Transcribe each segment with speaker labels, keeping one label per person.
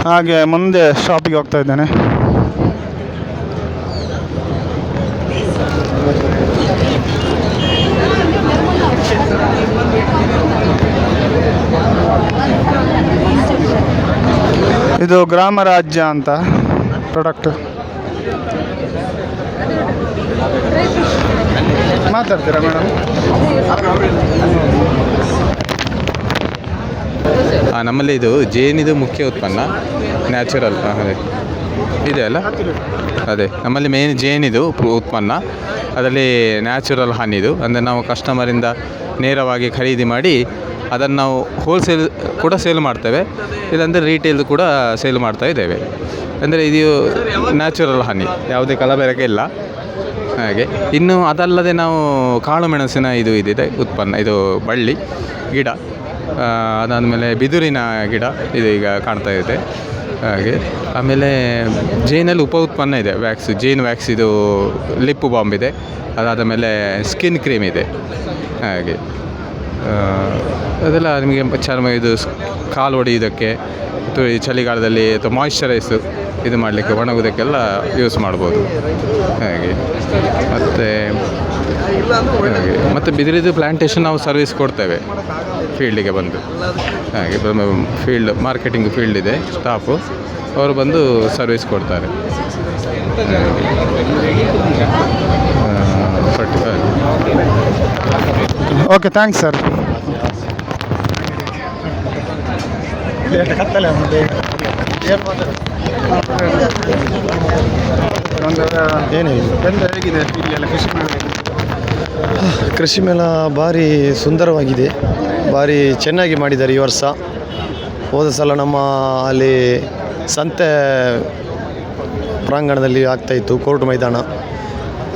Speaker 1: ಹಾಗೆ ಮುಂದೆ ಶಾಪಿಗೆ ಹೋಗ್ತಾ ಇದ್ದೇನೆ. ಇದು ಗ್ರಾಮ ರಾಜ್ಯ ಅಂತ ಪ್ರಾಡಕ್ಟ್. ಮಾತಾಡ್ತೀರಾ ಮೇಡಮ್?
Speaker 2: ನಮ್ಮಲ್ಲಿ ಇದು ಜೇನಿದು ಮುಖ್ಯ ಉತ್ಪನ್ನ, ನ್ಯಾಚುರಲ್. ಅದೇ ಇದೆ ಅಲ್ಲ, ಅದೇ ನಮ್ಮಲ್ಲಿ ಮೇನ್ ಜೇನಿದು ಉತ್ಪನ್ನ, ಅದರಲ್ಲಿ ನ್ಯಾಚುರಲ್ ಹನಿದು. ಅಂದರೆ ನಾವು ಕಸ್ಟಮರಿಂದ ನೇರವಾಗಿ ಖರೀದಿ ಮಾಡಿ ಅದನ್ನು ನಾವು ಹೋಲ್ಸೇಲ್ ಕೂಡ ಸೇಲ್ ಮಾಡ್ತೇವೆ, ಇಲ್ಲಾಂದರೆ ರಿಟೇಲ್ ಕೂಡ ಸೇಲ್ ಮಾಡ್ತಾ ಇದ್ದೇವೆ. ಅಂದರೆ ಇದು ನ್ಯಾಚುರಲ್ ಹನಿ, ಯಾವುದೇ ಕಲಬೆರಕೆ ಇಲ್ಲ. ಹಾಗೆ ಇನ್ನು ಅದಲ್ಲದೆ ನಾವು ಕಾಳು ಮೆಣಸಿನ ಇದು ಇದಿದೆ ಉತ್ಪನ್ನ, ಇದು ಬಳ್ಳಿ ಗಿಡ, ಅದಾದಮೇಲೆ ಬಿದುರಿನ ಗಿಡ ಇದು ಈಗ ಕಾಣ್ತಾ ಇದೆ. ಹಾಗೆ ಆಮೇಲೆ ಜೇನಲ್ಲಿ ಉಪ ಉತ್ಪನ್ನ ಇದೆ, ವ್ಯಾಕ್ಸ್, ಜೇನು ವ್ಯಾಕ್ಸ್, ಇದು ಲಿಪ್ ಬಾಂಬ್ ಇದೆ, ಅದಾದ ಮೇಲೆ ಸ್ಕಿನ್ ಕ್ರೀಮ್ ಇದೆ. ಹಾಗೆ ಅದೆಲ್ಲ ನಿಮಗೆ ಚರ್ಮ ಇದು ಕಾಲು ಹೊಡೆಯೋದಕ್ಕೆ ಮತ್ತು ಈ ಚಳಿಗಾಲದಲ್ಲಿ ಅಥವಾ ಮಾಯಿಶ್ಚರೈಸು ಇದು ಮಾಡಲಿಕ್ಕೆ, ಒಣಗೋದಕ್ಕೆಲ್ಲ ಯೂಸ್ ಮಾಡ್ಬೋದು. ಹಾಗೆ ಮತ್ತು ಬಿದಿರಿದು ಪ್ಲ್ಯಾಂಟೇಷನ್ ನಾವು ಸರ್ವಿಸ್ ಕೊಡ್ತೇವೆ ಫೀಲ್ಡಿಗೆ ಬಂದು. ಹಾಗೆ ಫೀಲ್ಡ್ ಮಾರ್ಕೆಟಿಂಗ್ ಫೀಲ್ಡ್ ಇದೆ, ಸ್ಟಾಫು ಅವರು ಬಂದು ಸರ್ವಿಸ್ ಕೊಡ್ತಾರೆ.
Speaker 1: Okay, thanks sir. ಹೇಗಿದೆ
Speaker 3: ಕೃಷಿ ಮೇಳ? ಭಾರಿ ಸುಂದರವಾಗಿದೆ, ಭಾರಿ ಚೆನ್ನಾಗಿ ಮಾಡಿದ್ದಾರೆ ಈ ವರ್ಷ. ಹೋದ ಸಲ ನಮ್ಮ ಅಲ್ಲಿ ಸಂತೆ ಪ್ರಾಂಗಣದಲ್ಲಿ ಆಗ್ತಾಯಿತ್ತು, ಕೋರ್ಟ್ ಮೈದಾನ,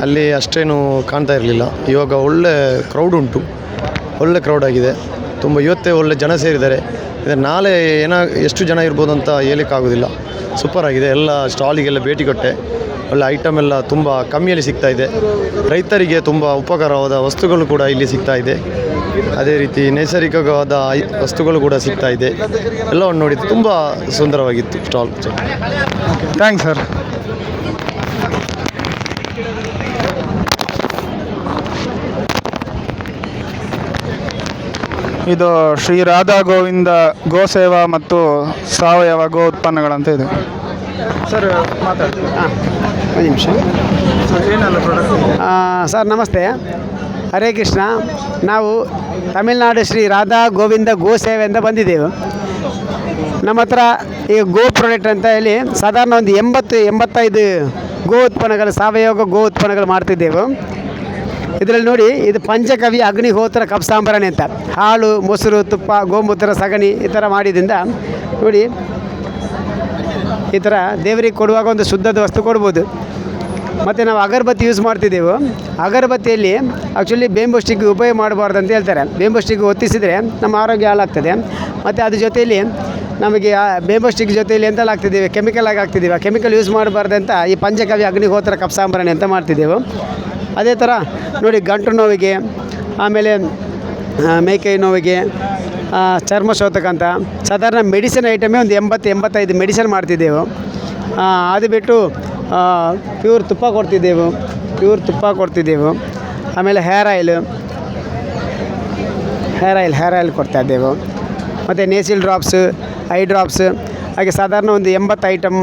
Speaker 3: ಅಲ್ಲಿ ಅಷ್ಟೇನು ಕಾಣ್ತಾ ಇರಲಿಲ್ಲ. ಇವಾಗ ಒಳ್ಳೆ ಕ್ರೌಡ್ ಉಂಟು, ಒಳ್ಳೆ ಕ್ರೌಡ್ ಆಗಿದೆ. ತುಂಬ ಇವತ್ತೇ ಒಳ್ಳೆ ಜನ ಸೇರಿದ್ದಾರೆ. ಇದು ನಾಳೆ ಎಷ್ಟು ಜನ ಇರ್ಬೋದು ಅಂತ ಹೇಳಲಿಕ್ಕಾಗೋದಿಲ್ಲ. ಸೂಪರ್ ಆಗಿದೆ. ಎಲ್ಲ ಸ್ಟಾಲಿಗೆಲ್ಲ ಭೇಟಿ ಕೊಟ್ಟೆ, ಒಳ್ಳೆ ಐಟಮ್ ಎಲ್ಲ ತುಂಬ ಕಮ್ಮಿಯಲ್ಲಿ ಸಿಗ್ತಾ ಇದೆ. ರೈತರಿಗೆ ತುಂಬ ಉಪಕಾರವಾದ ವಸ್ತುಗಳು ಕೂಡ ಇಲ್ಲಿ ಸಿಗ್ತಾ ಇದೆ. ಅದೇ ರೀತಿ ನೈಸರ್ಗಿಕವಾದ ವಸ್ತುಗಳು ಕೂಡ ಸಿಗ್ತಾ ಇದೆ. ಎಲ್ಲವನ್ನು ನೋಡಿದ್ದು ತುಂಬ ಸುಂದರವಾಗಿತ್ತು ಸ್ಟಾಲ್.
Speaker 1: Thanks sir. ಇದು ಶ್ರೀ ರಾಧಾ ಗೋವಿಂದ ಗೋಸೇವಾ ಮತ್ತು ಸಾವಯವ ಗೋ ಉತ್ಪನ್ನಗಳಂತ ಇದೆ. ಸರ್ ಮಾತಾಡಿ.
Speaker 4: ಒಂದು ನಿಮಿಷ.
Speaker 1: ಏನೆಲ್ಲ ಪ್ರಾಡಕ್ಟ್?
Speaker 4: ಸರ್ ನಮಸ್ತೆ, ಹರೇ ಕೃಷ್ಣ. ನಾವು ತಮಿಳುನಾಡು ಶ್ರೀ ರಾಧಾ ಗೋವಿಂದ ಗೋಸೇವೆಯಿಂದ ಬಂದಿದ್ದೆವು. ನಮ್ಮ ಹತ್ರ ಈ ಗೋ ಪ್ರಾಡಕ್ಟ್ ಅಂತ ಹೇಳಿ ಸಾಧಾರಣ ಒಂದು 80-85 ಗೋ ಉತ್ಪನ್ನಗಳು, ಸಾವಯವ ಗೋ ಉತ್ಪನ್ನಗಳು ಮಾಡ್ತಿದ್ದೆವು. ಇದರಲ್ಲಿ ನೋಡಿ, ಇದು ಪಂಚಕವ್ಯ ಅಗ್ನಿಹೋತ್ರ ಕಪ್ಸಾಂಬರಣಿ ಅಂತ, ಹಾಲು, ಮೊಸರು, ತುಪ್ಪ, ಗೋಮೂತ್ರ, ಸಗಣಿ ಈ ಥರ ಮಾಡಿದಿಂದ ನೋಡಿ, ಈ ಥರ ದೇವರಿಗೆ ಕೊಡುವಾಗ ಒಂದು ಶುದ್ಧದ ವಸ್ತು ಕೊಡ್ಬೋದು. ಮತ್ತು ನಾವು ಅಗರಬತ್ತಿ ಯೂಸ್ ಮಾಡ್ತಿದ್ದೆವು. ಅಗರಬತ್ತಿಯಲ್ಲಿ ಆ್ಯಕ್ಚುಲಿ ಬೇಂಬು ಸ್ಟಿಕ್ ಉಪಯೋಗ ಮಾಡಬಾರ್ದು ಅಂತ ಹೇಳ್ತಾರೆ. ಬೇಂಬು ಸ್ಟಿಕ್ ಹೊತ್ತಿಸಿದರೆ ನಮ್ಮ ಆರೋಗ್ಯ ಹಾಳಾಗ್ತದೆ. ಮತ್ತು ಅದ್ರ ಜೊತೆಯಲ್ಲಿ ನಮಗೆ ಬೇಂಬು ಸ್ಟಿಕ್ ಜೊತೆಯಲ್ಲಿ ಎಂತೆಲ್ಲ ಆಗ್ತಿದ್ದೀವಿ, ಕೆಮಿಕಲ್ ಆಗಿ ಆಗ್ತಿದ್ದೀವಿ. ಆ ಕೆಮಿಕಲ್ ಯೂಸ್ ಮಾಡಬಾರ್ದು ಅಂತ ಈ ಪಂಚಕವ್ಯ ಅಗ್ನಿಹೋತ್ರ ಕಪ್ಸಾಂಬರಣಿ ಅಂತ ಮಾಡ್ತಿದ್ದೆವು. ಅದೇ ಥರ ನೋಡಿ, ಗಂಟು ನೋವಿಗೆ, ಆಮೇಲೆ ಮೇಕೈ ನೋವಿಗೆ, ಚರ್ಮ ಶೋಧಕ ಅಂತ ಸಾಧಾರಣ ಮೆಡಿಸಿನ್ ಐಟಮೇ ಒಂದು 80-85 ಮೆಡಿಸಿನ್ ಮಾಡ್ತಿದ್ದೆವು. ಅದು ಬಿಟ್ಟು ಪ್ಯೂರ್ ತುಪ್ಪ ಕೊಡ್ತಿದ್ದೆವು. ಆಮೇಲೆ ಹೇರ್ ಆಯಿಲ್ ಕೊಡ್ತಾಯಿದ್ದೆವು. ಮತ್ತು ನೇಸಿಲ್ ಡ್ರಾಪ್ಸ್, ಐ ಡ್ರಾಪ್ಸ್, ಹಾಗೆ ಸಾಧಾರಣ ಒಂದು 80 ಐಟಮ್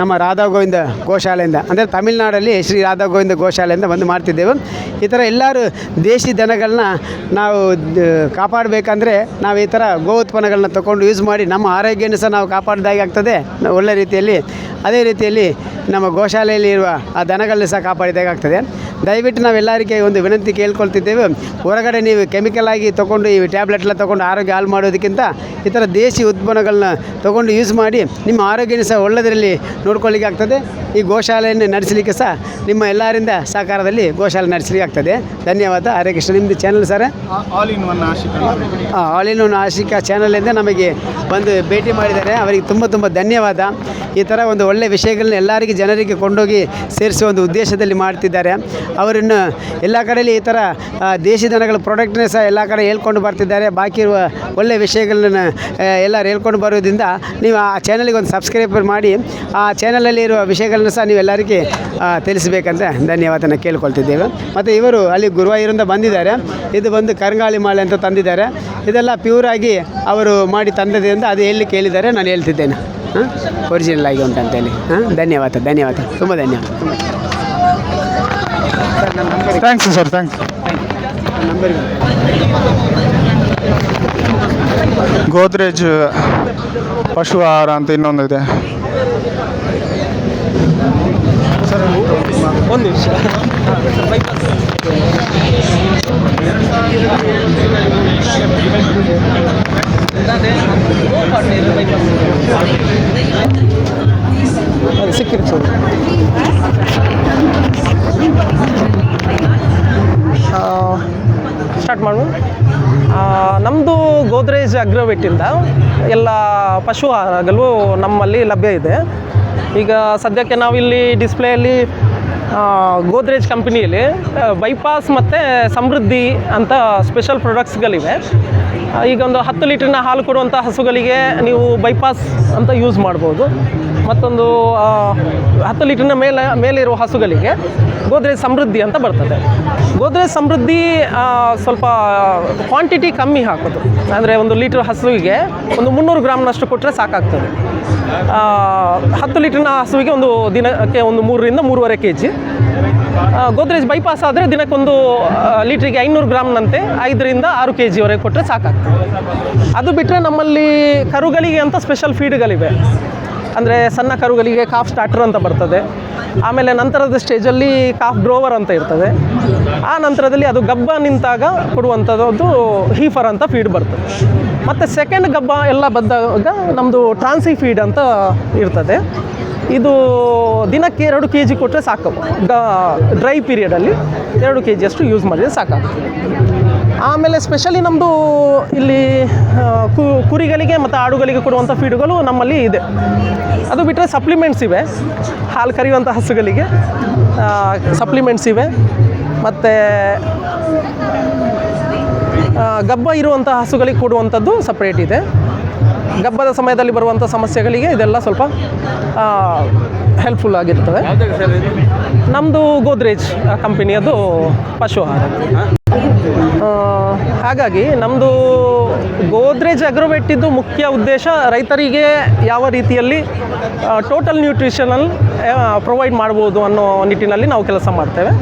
Speaker 4: ನಮ್ಮ ರಾಧಾ ಗೋವಿಂದ ಗೋಶಾಲೆಯಿಂದ, ಅಂದರೆ ತಮಿಳುನಾಡಲ್ಲಿ ಶ್ರೀ ರಾಧಾ ಗೋವಿಂದ ಗೋಶಾಲೆಯಿಂದ ಬಂದು ಮಾಡ್ತಿದ್ದೆವು. ಈ ಥರ ಎಲ್ಲರೂ ದೇಶಿ ದನಗಳನ್ನ ನಾವು ಕಾಪಾಡಬೇಕಂದ್ರೆ ನಾವು ಈ ಥರ ಗೋ ಉತ್ಪನ್ನಗಳನ್ನ ತೊಗೊಂಡು ಯೂಸ್ ಮಾಡಿ ನಮ್ಮ ಆರೋಗ್ಯನೂ ಸಹ ನಾವು ಕಾಪಾಡಿದಾಗೆ ಆಗ್ತದೆ ಒಳ್ಳೆ ರೀತಿಯಲ್ಲಿ. ಅದೇ ರೀತಿಯಲ್ಲಿ ನಮ್ಮ ಗೋಶಾಲೆಯಲ್ಲಿ ಇರುವ ಆ ದನಗಳನ್ನ ಸಹ ಕಾಪಾಡಿದಾಗೆ ಆಗ್ತದೆ. ದಯವಿಟ್ಟು ನಾವೆಲ್ಲರಿಗೆ ಒಂದು ವಿನಂತಿ ಕೇಳ್ಕೊಳ್ತಿದ್ದೇವೆ, ಹೊರಗಡೆ ನೀವು ಕೆಮಿಕಲ್ ಆಗಿ ತೊಗೊಂಡು ಈ ಟ್ಯಾಬ್ಲೆಟ್ಲ ತೊಗೊಂಡು ಆರೋಗ್ಯ ಹಾಳು ಮಾಡೋದಕ್ಕಿಂತ ಈ ಥರ ದೇಶಿ ಉತ್ಪನ್ನಗಳನ್ನ ತೊಗೊಂಡು ಯೂಸ್ ಮಾಡಿ ನಿಮ್ಮ ಆರೋಗ್ಯನ ಸಹ ಒಳ್ಳೆದರಲ್ಲಿ ನೋಡ್ಕೊಳ್ಳಿಕ್ಕೆ ಆಗ್ತದೆ. ಈ ಗೋಶಾಲೆಯನ್ನು ನಡೆಸಲಿಕ್ಕೆ ಸಹ ನಿಮ್ಮ ಎಲ್ಲರಿಂದ ಸಹಕಾರದಲ್ಲಿ ಗೋಶಾಲೆ ನಡೆಸಲಿಕ್ಕೆ ಆಗ್ತದೆ. ಧನ್ಯವಾದ. ಹರೇ ಕೃಷ್ಣ. ನಿಮ್ಮದು channel sir?
Speaker 1: All in one
Speaker 4: Ashika ಚಾನಲಿಂದ ನಮಗೆ ಬಂದು ಭೇಟಿ ಮಾಡಿದ್ದಾರೆ. ಅವರಿಗೆ ತುಂಬ ಧನ್ಯವಾದ. ಈ ಥರ ಒಂದು ಒಳ್ಳೆಯ ವಿಷಯಗಳನ್ನ ಎಲ್ಲರಿಗೆ ಜನರಿಗೆ ಕೊಂಡೋಗಿ ಸೇರಿಸುವ ಒಂದು ಉದ್ದೇಶದಲ್ಲಿ ಮಾಡ್ತಿದ್ದಾರೆ. ಅವರನ್ನು ಎಲ್ಲ ಕಡೆಯಲ್ಲಿ ಈ ಥರ ದೇಶಿ ದನಗಳ ಪ್ರಾಡಕ್ಟ್ನೇ ಸಹ ಎಲ್ಲ ಕಡೆ ಹೇಳ್ಕೊಂಡು ಬರ್ತಿದ್ದಾರೆ. ಬಾಕಿ ಇರುವ ಒಳ್ಳೆಯ ವಿಷಯಗಳನ್ನ ಎಲ್ಲರೂ ಹೇಳ್ಕೊಂಡು ಬರೋದ್ರಿಂದ ನೀವು ಆ ಚಾನಲ್ಗೆ ಒಂದು ಸಬ್ಸ್ಕ್ರೈಬರ್ ಮಾಡಿ ಆ ಚಾನಲಲ್ಲಿ ಇರುವ ವಿಷಯಗಳನ್ನ ಸಹ ನೀವು ಎಲ್ಲರಿಗೆ ತಿಳಿಸಬೇಕಂತ ಧನ್ಯವಾದನ ಕೇಳ್ಕೊಳ್ತಿದ್ದೇವೆ. ಮತ್ತು ಇವರು ಅಲ್ಲಿ ಗುರುವಾಯೂರಿಂದ ಬಂದಿದ್ದಾರೆ. ಇದು ಬಂದು ಕರಂಗಾಳಿ ಮಾಲೆ ಅಂತ ತಂದಿದ್ದಾರೆ. ಇದೆಲ್ಲ ಪ್ಯೂರಾಗಿ ಅವರು ಮಾಡಿ ತಂದದಿಂದ ಅದು ಎಲ್ಲಿ ಕೇಳಿದ್ದಾರೆ ನಾನು ಹೇಳ್ತಿದ್ದೇನೆ. ಒರಿಜಿನಲ್ ಆಗಿ ಉಂಟಂತೇಳಿ. ಧನ್ಯವಾದ ತುಂಬ ಧನ್ಯವಾದ.
Speaker 1: Thanks sir, thanks. ಗೋದ್ರೇಜ್ ಪಶು ಆಹಾರ ಅಂತ ಇನ್ನೊಂದಿದೆ.
Speaker 5: ಒಂದು ನಿಮಿಷ. ಸಿಕ್ಕಿದೆ ಸರ್. ಸ್ಟಾರ್ಟ್ ಮಾಡ್ಬೋದು. ನಮ್ಮದು ಗೋದ್ರೇಜ್ ಅಗ್ರೋವೆಟ್ಟಿಂದ ಎಲ್ಲ ಪಶು ಆಹಾರಗಳು ನಮ್ಮಲ್ಲಿ ಲಭ್ಯ ಇದೆ. ಈಗ ಸದ್ಯಕ್ಕೆ ನಾವಿಲ್ಲಿ ಡಿಸ್ಪ್ಲೇಯಲ್ಲಿ ಗೋದ್ರೇಜ್ ಕಂಪ್ನಿಯಲ್ಲಿ ಬೈಪಾಸ್ ಮತ್ತು ಸಮೃದ್ಧಿ ಅಂತ ಸ್ಪೆಷಲ್ ಪ್ರಾಡಕ್ಟ್ಸ್ಗಳಿವೆ. ಈಗ ಒಂದು 10 ಲೀಟ್ರಿನ ಹಾಲು ಕೊಡುವಂಥ ಹಸುಗಳಿಗೆ ನೀವು ಬೈಪಾಸ್ ಅಂತ ಯೂಸ್ ಮಾಡ್ಬೋದು. ಮತ್ತೊಂದು 10 ಲೀಟ್ರಿನ ಮೇಲಿರುವ ಹಸುಗಳಿಗೆ ಗೋದ್ರೇಜ್ ಸಮೃದ್ಧಿ ಅಂತ ಬರ್ತದೆ. ಗೋದ್ರೇಜ್ ಸಮೃದ್ಧಿ ಸ್ವಲ್ಪ ಕ್ವಾಂಟಿಟಿ ಕಮ್ಮಿ ಹಾಕೋದು. ಅಂದರೆ 1 ಲೀಟ್ರ್ ಹಸುವಿಗೆ ಒಂದು 300 ಗ್ರಾಮ್ನಷ್ಟು ಕೊಟ್ಟರೆ ಸಾಕಾಗ್ತದೆ. 10 ಲೀಟ್ರಿನ ಹಸುವಿಗೆ ಒಂದು ದಿನಕ್ಕೆ ಒಂದು 3 ರಿಂದ 3.5 kg. ಗೋದ್ರೇಜ್ ಬೈಪಾಸ್ ಆದರೆ ದಿನಕ್ಕೊಂದು ಲೀಟ್ರಿಗೆ 500 ಗ್ರಾಮ್ನಂತೆ 5 ರಿಂದ 6 kg ವರೆಗೆ ಕೊಟ್ಟರೆ ಸಾಕಾಗ್ತದೆ. ಅದು ಬಿಟ್ಟರೆ ನಮ್ಮಲ್ಲಿ ಕರುಗಳಿಗೆ ಅಂತ ಸ್ಪೆಷಲ್ ಫೀಡ್ಗಳಿವೆ. ಅಂದರೆ ಸಣ್ಣ ಕರುಗಳಿಗೆ ಕಾಫ್ ಸ್ಟಾರ್ಟರ್ ಅಂತ ಬರ್ತದೆ. ಆಮೇಲೆ ನಂತರದ ಸ್ಟೇಜಲ್ಲಿ ಕಾಫ್ ಡ್ರೋವರ್ ಅಂತ ಇರ್ತದೆ. ಆ ನಂತರದಲ್ಲಿ ಅದು ಗಬ್ಬ ನಿಂತಾಗ ಕೊಡುವಂಥದ್ದು ಹೀಫರ್ ಅಂತ ಫೀಡ್ ಬರ್ತದೆ. ಮತ್ತು ಸೆಕೆಂಡ್ ಗಬ್ಬ ಎಲ್ಲ ಬಂದಾಗ ನಮ್ಮದು ಟ್ರಾನ್ಸಿ ಫೀಡ್ ಅಂತ ಇರ್ತದೆ. ಇದು ದಿನಕ್ಕೆ 2 kg ಕೊಟ್ಟರೆ ಸಾಕು. ಡ್ರೈ ಪೀರಿಯಡಲ್ಲಿ 2 kg ಅಷ್ಟು ಯೂಸ್ ಮಾಡಿದರೆ ಸಾಕಾಗ್ತದೆ. ಆಮೇಲೆ ಸ್ಪೆಷಲಿ ನಮ್ಮದು ಇಲ್ಲಿ ಕುರಿಗಳಿಗೆ ಮತ್ತು ಆಡುಗಳಿಗೆ ಕೊಡುವಂಥ ಫೀಡುಗಳು ನಮ್ಮಲ್ಲಿ ಇದೆ. ಅದು ಬಿಟ್ಟರೆ ಸಪ್ಲಿಮೆಂಟ್ಸ್ ಇವೆ. ಹಾಲು ಕರೆಯುವಂಥ ಹಸುಗಳಿಗೆ ಸಪ್ಲಿಮೆಂಟ್ಸ್ ಇವೆ. ಮತ್ತು ಗಬ್ಬ ಇರುವಂಥ ಹಸುಗಳಿಗೆ ಕೊಡುವಂಥದ್ದು ಸಪ್ರೇಟ್ ಇದೆ. ಗಬ್ಬದ ಸಮಯದಲ್ಲಿ ಬರುವಂಥ ಸಮಸ್ಯೆಗಳಿಗೆ ಇದೆಲ್ಲ ಸ್ವಲ್ಪ ಹೆಲ್ಪ್ಫುಲ್ ಆಗಿರ್ತವೆ. ನಮ್ಮದು ಗೋದ್ರೇಜ್ ಕಂಪನಿಯದು ಪಶು ಆಹಾರ. ಹಾಗಾಗಿ ನಮ್ಮದು ಗೋದ್ರೇಜ್ ಅಗ್ರೋವೆಟ್ಟಿದ್ದು ಮುಖ್ಯ ಉದ್ದೇಶ ರೈತರಿಗೆ ಯಾವ ರೀತಿಯಲ್ಲಿ ಟೋಟಲ್ ನ್ಯೂಟ್ರಿಷನಲ್ ಪ್ರೊವೈಡ್ ಮಾಡ್ಬೋದು ಅನ್ನೋ ನಿಟ್ಟಿನಲ್ಲಿ ನಾವು ಕೆಲಸ ಮಾಡ್ತೇವೆ.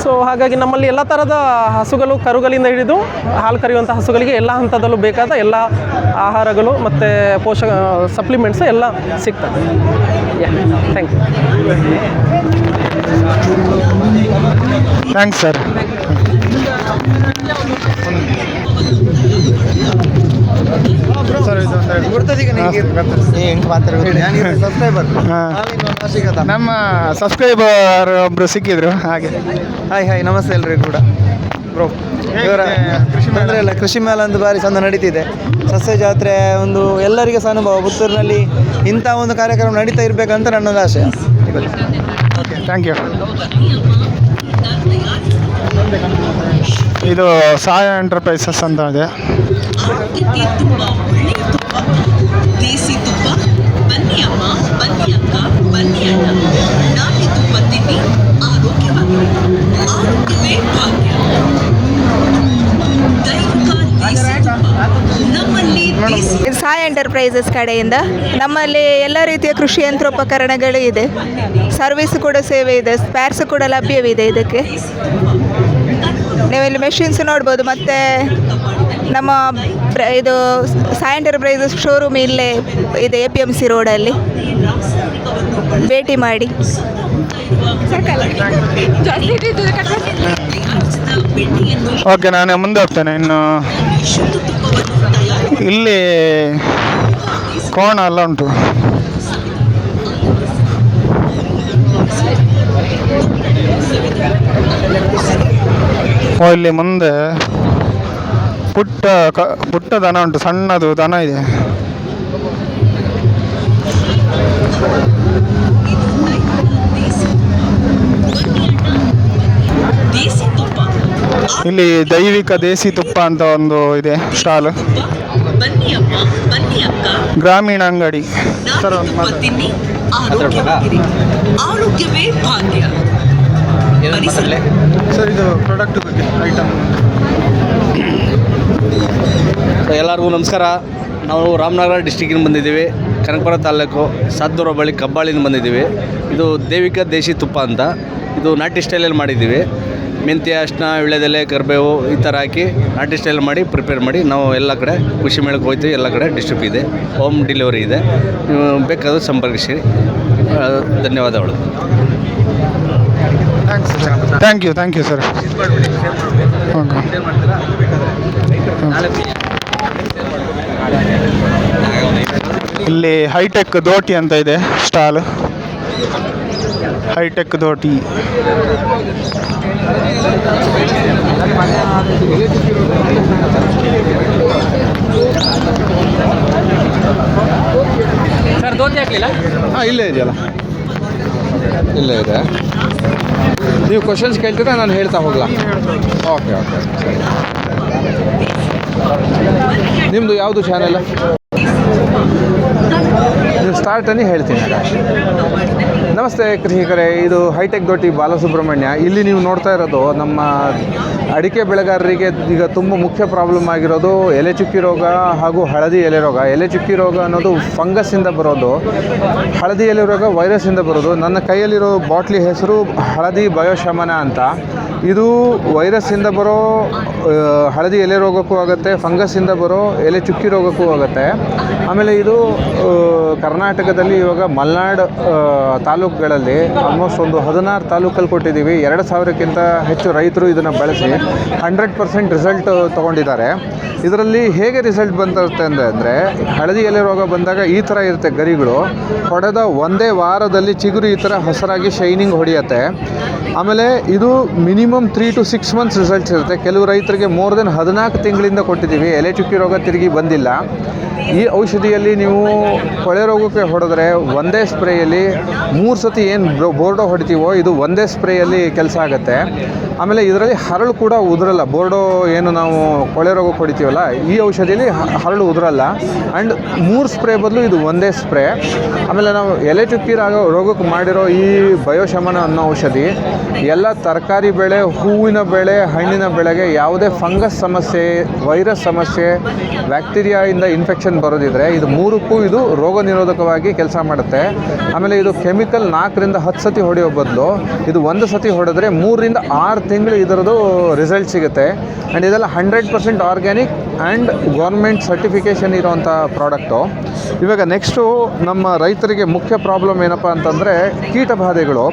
Speaker 5: ಸೊ ಹಾಗಾಗಿ ನಮ್ಮಲ್ಲಿ ಎಲ್ಲ ಥರದ ಹಸುಗಳು, ಕರುಗಳಿಂದ ಹಿಡಿದು ಹಾಲು ಕರೆಯುವಂಥ ಹಸುಗಳಿಗೆ ಎಲ್ಲ ಹಂತದಲ್ಲೂ ಬೇಕಾದ ಎಲ್ಲ ಆಹಾರಗಳು ಮತ್ತು ಪೋಷಕ ಸಪ್ಲಿಮೆಂಟ್ಸು ಎಲ್ಲ ಸಿಗ್ತದೆ. Thank you.
Speaker 1: Thanks sir. Sir ನಮ್ಮ ಸಬ್ಸ್ಕ್ರೈಬರ್ ಒಬ್ಬರು ಸಿಕ್ಕಿದ್ರು ಹಾಗೆ.
Speaker 6: ಹಾಯ್ ನಮಸ್ತೆ ಎಲ್ರಿಗೂ ಕೂಡ. ಬ್ರೋ ಇವರ ತೊಂದರೆ ಇಲ್ಲ. ಕೃಷಿ ಮೇಳ ಒಂದು ಬಾರಿ ಚಂದ ನಡೀತಿದೆ. ಸಸ್ಯ ಜಾತ್ರೆ ಒಂದು ಎಲ್ಲರಿಗೆ ಸಹ ಅನುಭವ. ಪುತ್ತೂರಿನಲ್ಲಿ ಇಂಥ ಒಂದು ಕಾರ್ಯಕ್ರಮ ನಡೀತಾ ಇರಬೇಕಂತ ನನ್ನೊಂದು ಆಶಯ.
Speaker 1: Okay, thank you. ಇದು ಸಾಯ ಎಂಟರ್ಪ್ರೈಸಸ್ ಅಂತ ಇದೆ.
Speaker 7: ದೇಸಿ ತುಪ್ಪ, ಬನ್ನಿ ಅಮ್ಮ, ಬನ್ನಿ ಅಕ್ಕ, ಬನ್ನಿ ಅಣ್ಣ, ನಾಟಿ ತುಪ್ಪ ತಿನ್ನಿ, ಆರೋಗ್ಯವೇ ಭಾಗ್ಯ. ದೈವಿಕ ದೇಸಿ ತುಪ್ಪ ನಮ್ಮಲ್ಲಿ.
Speaker 8: ಸಾಯ ಎಂಟರ್ಪ್ರೈಸಸ್ ಕಡೆಯಿಂದ ನಮ್ಮಲ್ಲಿ ಎಲ್ಲ ರೀತಿಯ ಕೃಷಿ ಯಂತ್ರೋಪಕರಣಗಳು ಇದೆ. ಸರ್ವಿಸ್ ಕೂಡ ಸೇವೆ ಇದೆ. ಸ್ಪೇರ್ಸ್ ಕೂಡ ಲಭ್ಯವಿದೆ ಇದಕ್ಕೆ. ನೀವಿಲ್ಲಿ ಮೆಷಿನ್ಸ್ ನೋಡ್ಬೋದು. ಮತ್ತು ನಮ್ಮ ಇದು ಸಾಯ ಎಂಟರ್ಪ್ರೈಸಸ್ ಶೋರೂಮ್ ಇಲ್ಲೇ ಇದೆ APMC ರೋಡಲ್ಲಿ. ಭೇಟಿ ಮಾಡಿ.
Speaker 1: ಓಕೆ, ನಾನು ಮುಂದೆ ಹೋಗ್ತೇನೆ. ಇನ್ನು ಇಲ್ಲಿ ಕೋಣ ಎಲ್ಲ ಉಂಟು. ಇಲ್ಲಿ ಮುಂದೆ ಪುಟ್ಟ ದನ ಉಂಟು, ಸಣ್ಣದು ದನ ಇದೆ. ಇಲ್ಲಿ ದೈವಿಕ ದೇಸಿ ತುಪ್ಪ ಅಂತ ಒಂದು ಇದೆ ಸ್ಟಾಲ್,
Speaker 7: ಬನ್ನಿ ಅಮ್ಮ ಬನ್ನಿ ಅಕ್ಕ,
Speaker 1: ಗ್ರಾಮೀಣ ಅಂಗಡಿ. ಸರ್
Speaker 7: ನಾಟಿ ತುಪ್ಪ ತಿನ್ನಿ, ಆರೋಗ್ಯವಾಗಿರಿ. ಆರೋಗ್ಯವೇ ಭಾಗ್ಯ. ಪರಿಸರ
Speaker 1: ಸರ್ ಇದು ಪ್ರಾಡಕ್ಟ್ ಬಗ್ಗೆ ಐಟಮ್.
Speaker 9: ಎಲ್ಲರಿಗೂ ನಮಸ್ಕಾರ. ನಾವು ರಾಮನಗರ ಡಿಸ್ಟಿಕ್ಕಿಂದ ಬಂದಿದ್ದೀವಿ. ಕನಕಪುರ ತಾಲೂಕು ಸಾದ್ದೂರ ಬಳಿ ಕಬ್ಬಾಳಿಂದ ಬಂದಿದ್ದೀವಿ. ಇದು ದೈವಿಕ ದೇಶಿ ತುಪ್ಪ ಅಂತ. ಇದು ನಾಟಿ ಸ್ಟೈಲಲ್ಲಿ ಮಾಡಿದ್ದೀವಿ. ಮೆಂತ್ಯ, ಅರಿಶಿನ, ವೀಳ್ಯದೆಲೆ, ಕರಿಬೇವು ಈ ಥರ ಹಾಕಿ ನಾಟಿ ಸ್ಟೈಲ್ ಮಾಡಿ ಪ್ರಿಪೇರ್ ಮಾಡಿ ನಾವು ಎಲ್ಲ ಕಡೆ ಕೃಷಿ ಮೇಳಕ್ಕೆ ಹೋಗ್ತೀವಿ. ಎಲ್ಲ ಕಡೆ ಡಿಸ್ಟ್ರಿಬ್ಯೂಟ್ ಇದೆ, ಹೋಮ್ ಡೆಲಿವರಿ ಇದೆ. ನೀವು ಬೇಕಾದರೂ ಸಂಪರ್ಕಿಸಿ. ಧನ್ಯವಾದಗಳು.
Speaker 1: Thank you sir. ಇಲ್ಲಿ ಹೈಟೆಕ್ ಧೋಟಿ ಅಂತ ಇದೆ stall, hi tech dhoti.
Speaker 2: Sir dhoti ಹಾಕಲಿಲ್ಲ?
Speaker 10: ಹಾಂ, ಇಲ್ಲೇ ಇದೆಯಲ್ಲ, ಇಲ್ಲೇ ಇದೆ. ನೀವು ಕ್ವಶನ್ಸ್ ಕೇಳ್ತೀರಾ, ನಾನು ಹೇಳ್ತಾ ಹೋಗ್ಲಾ? ಓಕೆ ಸರಿ. ನಿಮ್ಮದು ಯಾವುದು ಚಾನೆಲ್? ನೀವು ಸ್ಟಾರ್ಟ್ ಅನ್ನಿ ಹೇಳ್ತೀನಿ. ನಮಸ್ತೆ ಕೃಷಿಕರೇ, ಇದು ಹೈಟೆಕ್ ಧೋಟಿ ಬಾಲಸುಬ್ರಹ್ಮಣ್ಯ. ಇಲ್ಲಿ ನೀವು ನೋಡ್ತಾ ಇರೋದು ನಮ್ಮ ಅಡಿಕೆ ಬೆಳೆಗಾರರಿಗೆ ಈಗ ತುಂಬ ಮುಖ್ಯ ಪ್ರಾಬ್ಲಮ್ ಆಗಿರೋದು ಎಲೆ ಚುಕ್ಕಿ ರೋಗ ಹಾಗೂ ಹಳದಿ ಎಲೆ ರೋಗ. ಎಲೆ ಚುಕ್ಕಿ ರೋಗ ಅನ್ನೋದು ಫಂಗಸ್ಸಿಂದ ಬರೋದು, ಹಳದಿ ಎಲೆ ರೋಗ ವೈರಸ್ಸಿಂದ ಬರೋದು. ನನ್ನ ಕೈಯಲ್ಲಿರೋ ಬಾಟ್ಲಿ ಹೆಸರು ಹಳದಿ ಬಯೋಶಮನ ಅಂತ. ಇದು ವೈರಸ್ಸಿಂದ ಬರೋ ಹಳದಿ ಎಲೆ ರೋಗಕ್ಕೂ ಆಗುತ್ತೆ, ಫಂಗಸ್ಸಿಂದ ಬರೋ ಎಲೆ ಚುಕ್ಕಿ ರೋಗಕ್ಕೂ ಆಗುತ್ತೆ. ಆಮೇಲೆ ಇದು ಕರ್ನಾಟಕದಲ್ಲಿ ಇವಾಗ ಮಲೆನಾಡು ತಾಲೂಕುಗಳಲ್ಲಿ ಆಲ್ಮೋಸ್ಟ್ ಒಂದು 16 ತಾಲೂಕಲ್ಲಿ ಕೊಟ್ಟಿದ್ದೀವಿ. 2000ಕ್ಕಿಂತ ಹೆಚ್ಚು ರೈತರು ಇದನ್ನು ಬಳಸಿ 100% ರಿಸಲ್ಟ್ ತೊಗೊಂಡಿದ್ದಾರೆ. ಇದರಲ್ಲಿ ಹೇಗೆ ರಿಸಲ್ಟ್ ಬಂದಿರುತ್ತೆ ಅಂದರೆ ಹಳದಿ ಎಲೆ ರೋಗ ಬಂದಾಗ ಈ ಥರ ಇರುತ್ತೆ ಗರಿಗಳು. ಹೊಡೆದ ಒಂದೇ ವಾರದಲ್ಲಿ ಚಿಗುರು ಈ ಥರ ಹಸಿರಾಗಿ ಶೈನಿಂಗ್ ಹೊಡೆಯುತ್ತೆ. ಆಮೇಲೆ ಇದು ಮಿನಿಮಮ್ 3 to 6 months ರಿಸಲ್ಟ್ಸ್ ಇರುತ್ತೆ. ಕೆಲವು ರೈತರಿಗೆ ಮೋರ್ ದೆನ್ 14 ತಿಂಗಳಿಂದ ಕೊಟ್ಟಿದ್ದೀವಿ. ಎಲೆ ಚುಕ್ಕಿ ರೋಗ ತಿರುಗಿ ಬಂದಿಲ್ಲ. ಈ ಔಷಧಿಯಲ್ಲಿ ನೀವು ಕೊಳೆ ರೋಗಕ್ಕೆ ಹೊಡೆದ್ರೆ ಒಂದೇ ಸ್ಪ್ರೇಯಲ್ಲಿ 3 ಸತಿ ಏನು ಬೋರ್ಡೋ ಹೊಡಿತೀವೋ ಇದು ಒಂದೇ ಸ್ಪ್ರೇಯಲ್ಲಿ ಕೆಲಸ ಆಗುತ್ತೆ. ಆಮೇಲೆ ಇದರಲ್ಲಿ ಹರಳು ಕೂಡ ಉದುರಲ್ಲ. ಬೋರ್ಡೋ ಏನು ನಾವು ಕೊಳೆ ರೋಗಕ್ಕೆ ಹೊಡಿತೀವಲ್ಲ, ಈ ಔಷಧಿಯಲ್ಲಿ ಹರಳು ಉದುರಲ್ಲ. ಆ್ಯಂಡ್ 3 ಸ್ಪ್ರೇ ಬದಲು ಇದು ಒಂದೇ ಸ್ಪ್ರೇ. ಆಮೇಲೆ ನಾವು ಎಲೆ ಚುಕ್ಕಿ ರೋಗಕ್ಕೆ ಮಾಡಿರೋ ಈ ಬಯೋಶಮನ ಅನ್ನೋ ಔಷಧಿ ಎಲ್ಲ ತರಕಾರಿ ಬೆಳೆ, ಹೂವಿನ ಬೆಳೆ, ಹಣ್ಣಿನ ಬೆಳೆಗೆ ಯಾವುದೇ ಫಂಗಸ್ ಸಮಸ್ಯೆ, ವೈರಸ್ ಸಮಸ್ಯೆ, ಬ್ಯಾಕ್ಟೀರಿಯಾಯಿಂದ ಇನ್ಫೆಕ್ಷನ್ ಬರೋದಿದ್ರೆ ಇದು 3ಕ್ಕೂ ಇದು ರೋಗ ನಿರೋಧಕವಾಗಿ ಕೆಲಸ ಮಾಡುತ್ತೆ. ಆಮೇಲೆ ಇದು ಕೆಮಿಕಲ್ 4 ರಿಂದ 10 ಸತಿ ಹೊಡೆಯೋ ಬದಲು ಇದು 1 ಸತಿ ಹೊಡೆದ್ರೆ 3 ರಿಂದ 6 ತಿಂಗಳು ಇದರದ್ದು ರಿಸಲ್ಟ್ ಸಿಗುತ್ತೆ. ಆ್ಯಂಡ್ ಇದೆಲ್ಲ 100% ಆರ್ಗ್ಯಾನಿಕ್ ಆ್ಯಂಡ್ ಗೌರ್ಮೆಂಟ್ ಸರ್ಟಿಫಿಕೇಷನ್ ಇರೋವಂಥ ಪ್ರಾಡಕ್ಟು. ಇವಾಗ ನೆಕ್ಸ್ಟು ನಮ್ಮ ರೈತರಿಗೆ ಮುಖ್ಯ ಪ್ರಾಬ್ಲಮ್ ಏನಪ್ಪ ಅಂತಂದರೆ ಕೀಟಬಾಧೆಗಳು.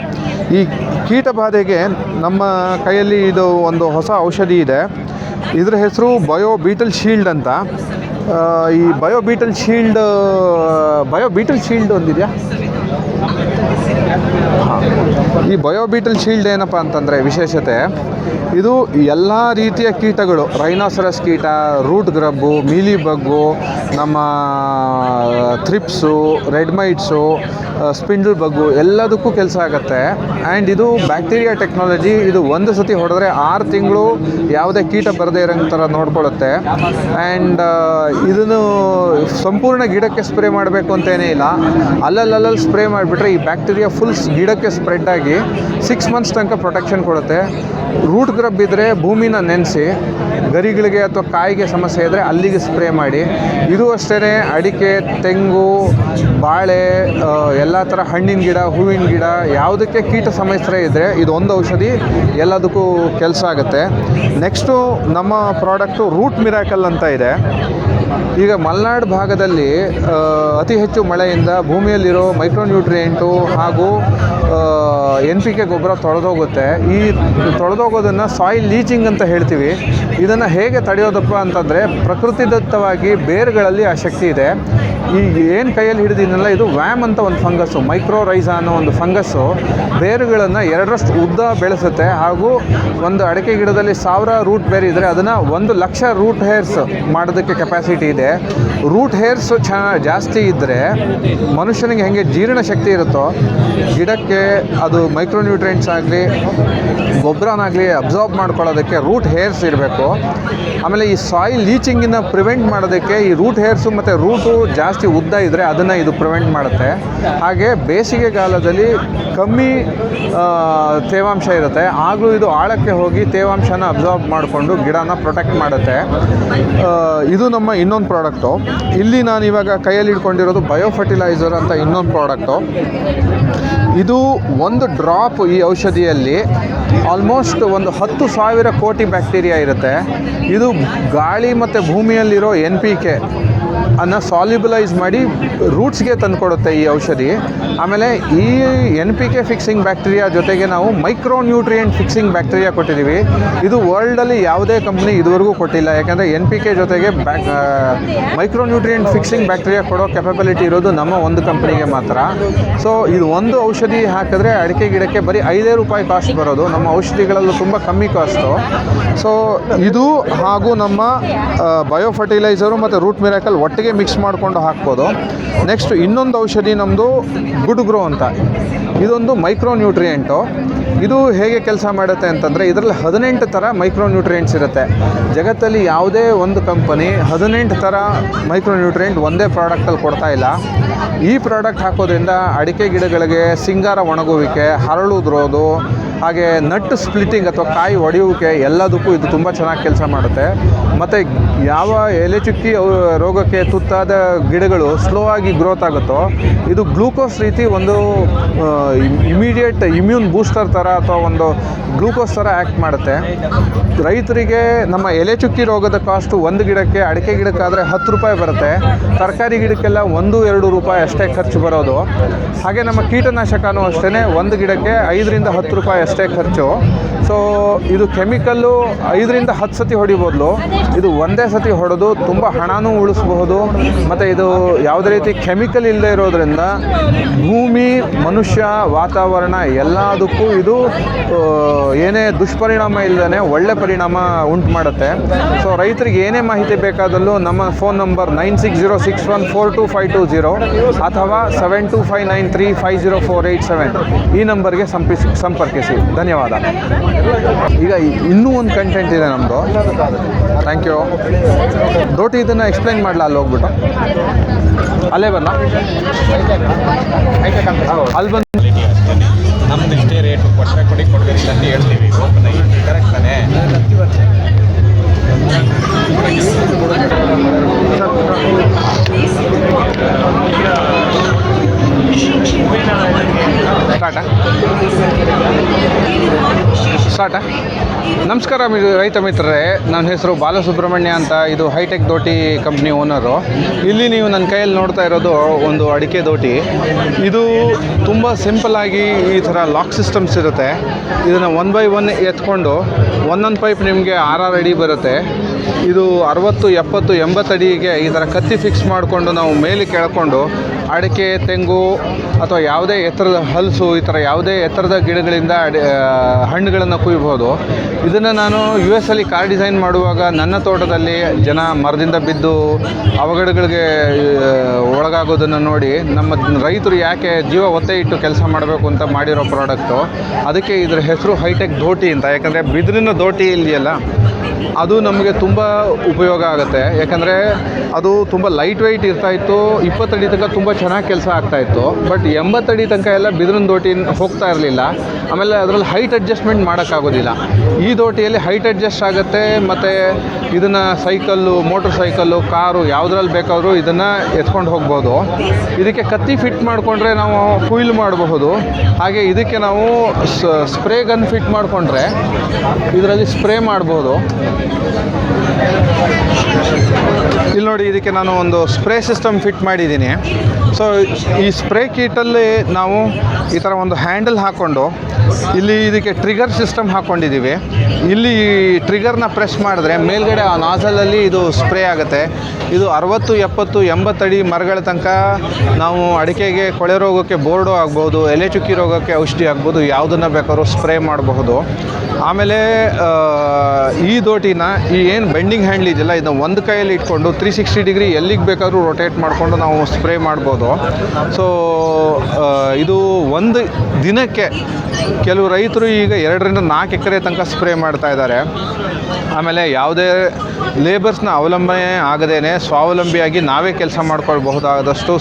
Speaker 10: ಈ ಕೀಟಬಾಧೆಗೆ ನಮ್ಮ ಕೈಯಲ್ಲಿ ಇದು ಒಂದು ಹೊಸ ಔಷಧಿ ಇದೆ. ಇದರ ಹೆಸರು ಬಯೋ ಬೀಟಲ್ ಶೀಲ್ಡ್ ಅಂತ. ಈ ಬಯೋ ಬೀಟಲ್ ಶೀಲ್ಡ್ ಒಂದಿದೆಯಾ? ಈ ಬಯೋ ಬೀಟಲ್ ಶೀಲ್ಡ್ ಏನಪ್ಪ ಅಂತಂದರೆ ವಿಶೇಷತೆ, ಇದು ಎಲ್ಲ ರೀತಿಯ ಕೀಟಗಳು, ರೈನೋಸರಸ್ ಕೀಟ, ರೂಟ್ ಗ್ರಬ್ಬು, ಮೀಲಿ ಬಗ್ಗು, ನಮ್ಮ ಥ್ರಿಪ್ಸು, ರೆಡ್ ಮೈಟ್ಸು, ಸ್ಪಿಂಡಲ್ ಬಗ್ಗು ಎಲ್ಲದಕ್ಕೂ ಕೆಲಸ ಆಗುತ್ತೆ. ಆ್ಯಂಡ್ ಇದು ಬ್ಯಾಕ್ಟೀರಿಯಾ ಟೆಕ್ನಾಲಜಿ. ಇದು 1 ಸತಿ ಹೊಡೆದ್ರೆ 6 ತಿಂಗಳು ಯಾವುದೇ ಕೀಟ ಬರದೇ ಇರೋಂಥ ಥರ ನೋಡ್ಕೊಳ್ಳುತ್ತೆ. ಆ್ಯಂಡ್ ಇದನ್ನು ಸಂಪೂರ್ಣ ಗಿಡಕ್ಕೆ ಸ್ಪ್ರೇ ಮಾಡಬೇಕು ಅಂತೇನೇ ಇಲ್ಲ. ಅಲ್ಲಲ್ಲಿ ಸ್ಪ್ರೇ ಮಾಡಿಬಿಟ್ರೆ ಈ ಬ್ಯಾಕ್ಟೀರಿಯಾ ಫುಲ್ ಗಿಡಕ್ಕೆ ಸ್ಪ್ರೆಡ್ ಆಗಿ 6 months ತನಕ ಪ್ರೊಟೆಕ್ಷನ್ ಕೊಡುತ್ತೆ. ರೂಟ್ ಗ್ರಬ್ ಇದ್ದರೆ ಭೂಮಿನ ನೆನೆಸಿ, ಗರಿಗಳಿಗೆ ಅಥವಾ ಕಾಯಿಗೆ ಸಮಸ್ಯೆ ಇದ್ದರೆ ಅಲ್ಲಿಗೆ ಸ್ಪ್ರೇ ಮಾಡಿ. ಇದು ಅಷ್ಟೇ ಅಡಿಕೆ, ತೆಂಗು, ಬಾಳೆ, ಎಲ್ಲ ಥರ ಹಣ್ಣಿನ ಗಿಡ, ಹೂವಿನ ಗಿಡ ಯಾವುದಕ್ಕೆ ಕೀಟ ಸಮಸ್ಯೆ ಇದ್ದರೆ ಇದೊಂದು ಔಷಧಿ ಎಲ್ಲದಕ್ಕೂ ಕೆಲಸ ಆಗುತ್ತೆ. ನೆಕ್ಸ್ಟು ನಮ್ಮ ಪ್ರಾಡಕ್ಟು ರೂಟ್ ಮಿರಾಕಲ್ ಅಂತ ಇದೆ. ಈಗ ಮಲೆನಾಡು ಭಾಗದಲ್ಲಿ ಅತಿ ಹೆಚ್ಚು ಮಳೆಯಿಂದ ಭೂಮಿಯಲ್ಲಿರೋ ಮೈಕ್ರೋನ್ಯೂಟ್ರಿಯೆಂಟು ಹಾಗೂ NPK ಗೊಬ್ಬರ ತೊಳೆದೋಗುತ್ತೆ. ಈ ತೊಳೆದೋಗೋದನ್ನು ಸಾಯಿಲ್ ಲೀಚಿಂಗ್ ಅಂತ ಹೇಳ್ತೀವಿ. ಇದನ್ನು ಹೇಗೆ ತಡೆಯೋದಪ್ಪ ಅಂತಂದರೆ ಪ್ರಕೃತಿದತ್ತವಾಗಿ ಬೇರುಗಳಲ್ಲಿ ಆ ಶಕ್ತಿ ಇದೆ. ಈ ಏನು ಕೈಯಲ್ಲಿ ಹಿಡಿದಿನಲ್ಲ ಇದು ವ್ಯಾಮ್ ಅಂತ ಒಂದು ಫಂಗಸ್ಸು, ಮೈಕ್ರೋರೈಸಾ ಅನ್ನೋ ಒಂದು ಫಂಗಸ್ಸು ಬೇರುಗಳನ್ನು 2ರಷ್ಟು ಉದ್ದ ಬೆಳೆಸುತ್ತೆ. ಹಾಗೂ ಒಂದು ಅಡಿಕೆ ಗಿಡದಲ್ಲಿ 1000 ರೂಟ್ ಬೇರ್ ಇದ್ದರೆ ಅದನ್ನು 1 ಲಕ್ಷ ರೂಟ್ ಹೇರ್ಸ್ ಮಾಡೋದಕ್ಕೆ ಕೆಪಾಸಿಟಿ ಕೆಪಾಬಿಲಿಟಿ ಇದೆ. ರೂಟ್ ಹೇರ್ಸ್ ಜಾಸ್ತಿ ಇದ್ದರೆ ಮನುಷ್ಯನಿಗೆ ಹೆಂಗೆ ಜೀರ್ಣಶಕ್ತಿ ಇರುತ್ತೋ ಗಿಡಕ್ಕೆ ಅದು ಮೈಕ್ರೋನ್ಯೂಟ್ರಿಯೆಂಟ್ಸ್ ಆಗಲಿ ಗೊಬ್ಬರನಾಗಲಿ ಅಬ್ಸಾರ್ಬ್ ಮಾಡ್ಕೊಳ್ಳೋದಕ್ಕೆ ರೂಟ್ ಹೇರ್ಸ್ ಇರಬೇಕು. ಆಮೇಲೆ ಈ ಸಾಯಿಲ್ ಲೀಚಿಂಗಿನ ಪ್ರಿವೆಂಟ್ ಮಾಡೋದಕ್ಕೆ ಈ ರೂಟ್ ಹೇರ್ಸು ಮತ್ತು ರೂಟು ಜಾಸ್ತಿ ಉದ್ದ ಇದ್ದರೆ ಅದನ್ನು ಇದು ಪ್ರಿವೆಂಟ್ ಮಾಡುತ್ತೆ. ಹಾಗೆ ಬೇಸಿಗೆಗಾಲದಲ್ಲಿ ಕಮ್ಮಿ ತೇವಾಂಶ ಇರುತ್ತೆ, ಆಗಲೂ ಇದು ಆಳಕ್ಕೆ ಹೋಗಿ ತೇವಾಂಶನ ಅಬ್ಸಾರ್ಬ್ ಮಾಡಿಕೊಂಡು ಗಿಡನ ಪ್ರೊಟೆಕ್ಟ್ ಮಾಡುತ್ತೆ. ಇದು ನಮ್ಮ ಇನ್ನೊಂದು ಪ್ರಾಡಕ್ಟು. ಇಲ್ಲಿ ನಾನು ಇವಾಗ ಕೈಯಲ್ಲಿ ಇಟ್ಕೊಂಡಿರೋದು ಬಯೋ ಫರ್ಟಿಲೈಸರ್ ಅಂತ ಇನ್ನೊಂದು ಪ್ರಾಡಕ್ಟು. ಇದು ಒಂದು ಡ್ರಾಪ್ ಈ ಔಷಧಿಯಲ್ಲಿ ಆಲ್ಮೋಸ್ಟ್ ಒಂದು 10,000 ಕೋಟಿ ಬ್ಯಾಕ್ಟೀರಿಯಾ ಇರುತ್ತೆ. ಇದು ಗಾಳಿ ಮತ್ತು ಭೂಮಿಯಲ್ಲಿರೋ NPK ಅನ್ನು ಸಾಲ್ಯುಬಲೈಸ್ ಮಾಡಿ ರೂಟ್ಸ್ಗೆ ತಂದುಕೊಡುತ್ತೆ ಈ ಔಷಧಿ. ಆಮೇಲೆ ಈ NPK ಫಿಕ್ಸಿಂಗ್ ಬ್ಯಾಕ್ಟೀರಿಯಾ ಜೊತೆಗೆ ನಾವು ಮೈಕ್ರೋನ್ಯೂಟ್ರಿಯೆಂಟ್ ಫಿಕ್ಸಿಂಗ್ ಬ್ಯಾಕ್ಟೀರಿಯಾ ಕೊಟ್ಟಿದ್ದೀವಿ. ಇದು ವರ್ಲ್ಡಲ್ಲಿ ಯಾವುದೇ ಕಂಪ್ನಿ ಇದುವರೆಗೂ ಕೊಟ್ಟಿಲ್ಲ. ಯಾಕಂದರೆ NPK ಜೊತೆಗೆ ಮೈಕ್ರೋನ್ಯೂಟ್ರಿಯೆಂಟ್ ಫಿಕ್ಸಿಂಗ್ ಬ್ಯಾಕ್ಟೀರಿಯಾ ಕೊಡೋ ಕೆಪಬಿಲಿಟಿ ಇರೋದು ನಮ್ಮ ಒಂದು ಕಂಪ್ನಿಗೆ ಮಾತ್ರ. ಸೊ ಇದು ಒಂದು ಔಷಧಿ ಹಾಕಿದ್ರೆ ಅಡಿಕೆ ಗಿಡಕ್ಕೆ ಬರೀ ₹5 ಕಾಸ್ಟ್ ಬರೋದು. ನಮ್ಮ ಔಷಧಿಗಳಲ್ಲೂ ತುಂಬ ಕಮ್ಮಿ ಕಾಸ್ಟು. ಸೊ ಇದು ಹಾಗೂ ನಮ್ಮ ಬಯೋ ಫರ್ಟಿಲೈಸರು ಮತ್ತು ರೂಟ್ ಮಿರಾಕಲ್ ಒಟ್ಟಿಗೆ ಮಿಕ್ಸ್ ಮಾಡಿಕೊಂಡು ಹಾಕ್ಬೋದು. ನೆಕ್ಸ್ಟ್ ಇನ್ನೊಂದು ಔಷಧಿ ನಮ್ಮದು ಗುಡ್ ಗ್ರೋ ಅಂತ. ಇದೊಂದು ಮೈಕ್ರೋನ್ಯೂಟ್ರಿಯೆಂಟು. ಇದು ಹೇಗೆ ಕೆಲಸ ಮಾಡುತ್ತೆ ಅಂತಂದರೆ ಇದರಲ್ಲಿ 18 ಥರ ಮೈಕ್ರೋನ್ಯೂಟ್ರಿಯೆಂಟ್ಸ್ ಇರುತ್ತೆ. ಜಗತ್ತಲ್ಲಿ ಯಾವುದೇ ಒಂದು ಕಂಪನಿ 18 ಥರ ಮೈಕ್ರೋನ್ಯೂಟ್ರಿಯೆಂಟ್ ಒಂದೇ ಪ್ರಾಡಕ್ಟಲ್ಲಿ ಕೊಡ್ತಾ ಇಲ್ಲ. ಈ ಪ್ರಾಡಕ್ಟ್ ಹಾಕೋದ್ರಿಂದ ಅಡಿಕೆ ಗಿಡಗಳಿಗೆ ಸಿಂಗಾರ ಒಣಗುವಿಕೆ, ಹರಳುದ್ರೋದು, ಹಾಗೆ ನಟ್ ಸ್ಪ್ಲಿಟ್ಟಿಂಗ್ ಅಥವಾ ಕಾಯಿ ಒಡೆಯುವಿಕೆ ಎಲ್ಲದಕ್ಕೂ ಇದು ತುಂಬ ಚೆನ್ನಾಗಿ ಕೆಲಸ ಮಾಡುತ್ತೆ. ಮತ್ತು ಯಾವ ಎಲೆ ಚುಕ್ಕಿ ರೋಗಕ್ಕೆ ತುತ್ತಾದ ಗಿಡಗಳು ಸ್ಲೋ ಆಗಿ ಗ್ರೋತ್ ಆಗುತ್ತೋ ಇದು ಗ್ಲೂಕೋಸ್ ರೀತಿ ಒಂದು ಇಮಿಡಿಯೇಟ್ ಇಮ್ಯೂನ್ ಬೂಸ್ಟರ್ ಥರ ಅಥವಾ ಒಂದು ಗ್ಲೂಕೋಸ್ ಥರ ಆ್ಯಕ್ಟ್ ಮಾಡುತ್ತೆ. ರೈತರಿಗೆ ನಮ್ಮ ಎಲೆ ಚುಕ್ಕಿ ರೋಗದ ಕಾಸ್ಟು ಒಂದು ಗಿಡಕ್ಕೆ, ಅಡಿಕೆ ಗಿಡಕ್ಕಾದರೆ ₹10 ಬರುತ್ತೆ. ತರಕಾರಿ ಗಿಡಕ್ಕೆಲ್ಲ ₹1-2 ಅಷ್ಟೇ ಖರ್ಚು ಬರೋದು. ಹಾಗೆ ನಮ್ಮ ಕೀಟನಾಶಕನೂ ಅಷ್ಟೇ ಒಂದು ಗಿಡಕ್ಕೆ ₹5-10 ಅಷ್ಟೇ ಖರ್ಚು. ಸೊ ಇದು ಕೆಮಿಕಲ್ಲು 5-10 ಸತಿ ಹೊಡಿಬೋದು. ಇದು ಒಂದೇ ಸತಿ ಹೊಡೆದು ತುಂಬ ಹಣನೂ ಉಳಿಸ್ಬಹುದು. ಮತ್ತು ಇದು ಯಾವುದೇ ರೀತಿ ಕೆಮಿಕಲ್ ಇಲ್ಲದೆ ಇರೋದ್ರಿಂದ ಭೂಮಿ, ಮನುಷ್ಯ, ವಾತಾವರಣ ಎಲ್ಲದಕ್ಕೂ ಇದು ಏನೇ ದುಷ್ಪರಿಣಾಮ ಇಲ್ಲದೇ ಒಳ್ಳೆ ಪರಿಣಾಮ ಉಂಟು ಮಾಡುತ್ತೆ. ಸೊ ರೈತರಿಗೆ ಏನೇ ಮಾಹಿತಿ ಬೇಕಾದಲ್ಲೂ ನಮ್ಮ ಫೋನ್ ನಂಬರ್ 9606142520 ಅಥವಾ 7259350487 ಈ ನಂಬರ್ಗೆ ಸಂಪರ್ಕಿಸಿ. ಧನ್ಯವಾದ. ಈಗ ಇನ್ನೂ ಒಂದು ಕಂಟೆಂಟ್ ಇದೆ ನಮ್ಮದು. Thank you. ದೋಟಿ ಇದನ್ನು ಎಕ್ಸ್ಪ್ಲೈನ್ ಮಾಡಲ ಅಲ್ಲಿ ಹೋಗ್ಬಿಟ್ಟು ಅಲ್ಲೇ ಬನ್ನ ಅಲ್ಲಿ ಬಂದು
Speaker 2: ನಮ್ದು ಇಷ್ಟೇ ರೇಟು ಕೊಟ್ಟರೆ ಕೊಡಬೇಕು ಅಂತ ಹೇಳ್ತೀವಿ. ಕರೆಕ್ಟ್ ತಾನೇ? ಸ್ಟಾರ್ಟಾ? ನಮಸ್ಕಾರ ರೈತ ಮಿತ್ರರೇ, ನನ್ನ ಹೆಸರು ಬಾಲಸುಬ್ರಹ್ಮಣ್ಯ ಅಂತ. ಇದು ಹೈಟೆಕ್ ದೋಟಿ ಕಂಪ್ನಿ ಓನರು. ಇಲ್ಲಿ ನೀವು ನನ್ನ ಕೈಯಲ್ಲಿ ನೋಡ್ತಾ ಇರೋದು ಒಂದು ಅಡಿಕೆ ದೋಟಿ. ಇದು ತುಂಬ ಸಿಂಪಲ್ಲಾಗಿ ಈ ಥರ ಲಾಕ್ ಸಿಸ್ಟಮ್ಸ್ ಇರುತ್ತೆ. ಇದನ್ನು 1 by 1 ಎತ್ಕೊಂಡು ಒಂದೊಂದು ಪೈಪ್ ನಿಮಗೆ 6 ಅಡಿ ಬರುತ್ತೆ. ಇದು 60, 70, 80 ಅಡಿಗೆ ಈ ಥರ ಕತ್ತಿ ಫಿಕ್ಸ್ ಮಾಡಿಕೊಂಡು ನಾವು ಮೇಲೆ ಕೆಳ್ಕೊಂಡು ಅಡಿಕೆ, ತೆಂಗು ಅಥವಾ ಯಾವುದೇ ಎತ್ತರದ ಹಲಸು, ಈ ಥರ ಯಾವುದೇ ಎತ್ತರದ ಗಿಡಗಳಿಂದ ಹಣ್ಣುಗಳನ್ನು ಕುಯ್ಬೋದು. ಇದನ್ನು ನಾನು US ಅಲ್ಲಿ ಕಾರ್ ಡಿಸೈನ್ ಮಾಡುವಾಗ ನನ್ನ ತೋಟದಲ್ಲಿ ಜನ ಮರದಿಂದ ಬಿದ್ದು ಅವಘಡಗಳಿಗೆ ಒಳಗಾಗೋದನ್ನು ನೋಡಿ ನಮ್ಮ ರೈತರು ಯಾಕೆ ಜೀವ ಒತ್ತೆ ಇಟ್ಟು ಕೆಲಸ ಮಾಡಬೇಕು ಅಂತ ಮಾಡಿರೋ ಪ್ರಾಡಕ್ಟು. ಅದಕ್ಕೆ ಇದರ ಹೆಸರು ಹೈಟೆಕ್ ದೋಟಿ ಅಂತ. ಯಾಕಂದರೆ ಬಿದಿರಿನ ದೋಟಿ ಇದೆಯಲ್ಲ ಅದು ನಮಗೆ ತುಂಬ ಉಪಯೋಗ ಆಗುತ್ತೆ. ಯಾಕಂದರೆ ಅದು ತುಂಬ ಲೈಟ್ ವೆಯ್ಟ್ ಇರ್ತಾಯಿತ್ತು. 20 ಅಡಿ ತನಕ ತುಂಬ ಚೆನ್ನಾಗಿ ಕೆಲಸ ಆಗ್ತಾಯಿತ್ತು. ಬಟ್ 80 ಅಡಿ ತನಕ ಎಲ್ಲ ಬಿದಿರಿನ ದೋಟಿ ಹೋಗ್ತಾ ಇರಲಿಲ್ಲ. ಆಮೇಲೆ ಅದರಲ್ಲಿ ಹೈಟ್ ಅಡ್ಜಸ್ಟ್ಮೆಂಟ್ ಮಾಡೋಕ್ಕಾಗೋದಿಲ್ಲ. ಈ ದೋಟಿಯಲ್ಲಿ ಹೈಟ್ ಅಡ್ಜಸ್ಟ್ ಆಗುತ್ತೆ. ಮತ್ತು ಇದನ್ನು ಸೈಕಲ್ಲು, ಮೋಟ್ರ್ ಸೈಕಲ್ಲು, ಕಾರು ಯಾವುದ್ರಲ್ಲಿ ಬೇಕಾದರೂ ಇದನ್ನು ಎತ್ಕೊಂಡು ಹೋಗ್ಬೋದು. ಇದಕ್ಕೆ ಕತ್ತಿ ಫಿಟ್ ಮಾಡಿಕೊಂಡ್ರೆ ನಾವು ಕುಯ್ಲು ಮಾಡಬಹುದು. ಹಾಗೆ ಇದಕ್ಕೆ ನಾವು ಸ್ಪ್ರೇ ಗನ್ ಫಿಟ್ ಮಾಡಿಕೊಂಡ್ರೆ ಇದರಲ್ಲಿ ಸ್ಪ್ರೇ ಮಾಡ್ಬೋದು. ಇಲ್ಲಿ ನೋಡಿ, ಇದಕ್ಕೆ ನಾನು ಒಂದು ಸ್ಪ್ರೇ ಸಿಸ್ಟಮ್ ಫಿಟ್ ಮಾಡಿದ್ದೀನಿ. ಸೊ ಈ ಸ್ಪ್ರೇ ಕಿಟ್ಟಲ್ಲಿ ನಾವು ಈ ಥರ ಒಂದು ಹ್ಯಾಂಡಲ್ ಹಾಕ್ಕೊಂಡು
Speaker 10: ಇಲ್ಲಿ ಇದಕ್ಕೆ ಟ್ರಿಗರ್ ಸಿಸ್ಟಮ್ ಹಾಕ್ಕೊಂಡಿದ್ದೀವಿ. ಇಲ್ಲಿ ಟ್ರಿಗರ್ನ ಪ್ರೆಸ್ ಮಾಡಿದ್ರೆ ಮೇಲ್ಗಡೆ ಆ ನಾಸಲಲ್ಲಿ ಇದು ಸ್ಪ್ರೇ ಆಗುತ್ತೆ. ಇದು 60, 70, 80 ಅಡಿ ಮರಗಳ ತನಕ ನಾವು ಅಡಿಕೆಗೆ ಕೊಳೆ ರೋಗಕ್ಕೆ ಬೋರ್ಡು ಆಗ್ಬೋದು, ಎಲೆ ಚುಕ್ಕಿ ರೋಗಕ್ಕೆ ಔಷಧಿ ಆಗ್ಬೋದು, ಯಾವುದನ್ನು ಬೇಕಾದ್ರೂ ಸ್ಪ್ರೇ ಮಾಡಬಹುದು. ಆಮೇಲೆ ಈ ದೋಟಿನ ಈ ಏನು ಬೆಂಡಿಂಗ್ ಹ್ಯಾಂಡ್ಲ್ ಇದೆಯಲ್ಲ, ಇದನ್ನು ಒಂದು ಕೈಯಲ್ಲಿ ಇಟ್ಕೊಂಡು 360 ಡಿಗ್ರಿ ಎಲ್ಲಿಗೆ ಬೇಕಾದ್ರೂ ರೊಟೇಟ್ ಮಾಡಿಕೊಂಡು ನಾವು ಸ್ಪ್ರೇ ಮಾಡ್ಬೋದು. ಸೊ ಇದು ಒಂದು ದಿನಕ್ಕೆ ಕೆಲವು ರೈತರು ಈಗ 2ರಿಂದ 4 ಎಕರೆ ತನಕ ಸ್ಪ್ರೇ ಮಾಡ್ತಾ ಇದ್ದಾರೆ. ಆಮೇಲೆ ಯಾವುದೇ ಲೇಬರ್ಸ್ನ ಅವಲಂಬನೆ ಆಗದೇನೆ ಸ್ವಾವಲಂಬಿಯಾಗಿ ನಾವೇ ಕೆಲಸ ಮಾಡ್ಕೊಳ್ಬಹುದಾದಷ್ಟು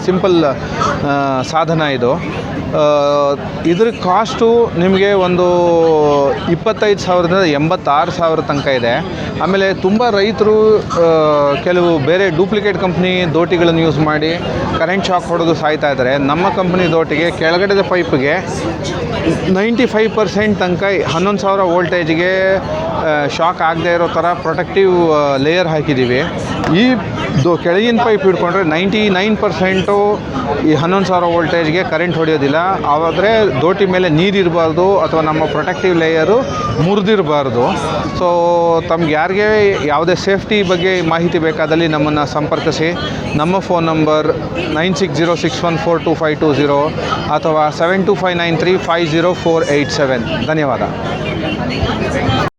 Speaker 10: ಸಿಂಪಲ್ ಸಾಧನ ಇದು. ಇದ್ರ ಕಾಸ್ಟು ನಿಮಗೆ ಒಂದು 25,000ದಿಂದ 86,000 ತನಕ ಇದೆ. ಆಮೇಲೆ ತುಂಬ ರೈತರು ಕೆಲವು ಬೇರೆ ಡೂಪ್ಲಿಕೇಟ್ ಕಂಪ್ನಿ ದೋಟಿಗಳನ್ನು ಯೂಸ್ ಮಾಡಿ ಕರೆಂಟ್ ಶಾಕ್ ಹೊಡೆದು ಸಾಯ್ತಾ ಇದ್ದಾರೆ. ನಮ್ಮ ಕಂಪ್ನಿ ದೋಟಿಗೆ ಕೆಳಗಡೆದ ಪೈಪ್ಗೆ 95% ತನಕ 11,000 ವೋಲ್ಟೇಜ್ಗೆ ಶಾಕ್ ಆಗದೆ ಇರೋ ಥರ ಪ್ರೊಟೆಕ್ಟಿವ್ ಲೇಯರ್ ಹಾಕಿದ್ದೀವಿ. ಈ ಕೆಳಗಿನ ಪೈಪ್ ಹಿಡ್ಕೊಂಡ್ರೆ 99% ಈ 11,000 ವೋಲ್ಟೇಜ್ಗೆ ಕರೆಂಟ್ ಹೊಡೆಯೋದಿಲ್ಲ. ಆದರೆ ದೋಟಿ ಮೇಲೆ ನೀರಿರಬಾರ್ದು ಅಥವಾ ನಮ್ಮ ಪ್ರೊಟೆಕ್ಟಿವ್ ಲೇಯರು ಮುರಿದಿರಬಾರ್ದು. ಸೊ ತಮ್ಗೆ ಯಾರಿಗೆ ಯಾವುದೇ ಸೇಫ್ಟಿ ಬಗ್ಗೆ ಮಾಹಿತಿ ಬೇಕಾದಲ್ಲಿ ನಮ್ಮನ್ನು ಸಂಪರ್ಕಿಸಿ. ನಮ್ಮ ಫೋನ್ ನಂಬರ್ 9606142520 ಅಥವಾ 7259350487. ಧನ್ಯವಾದ.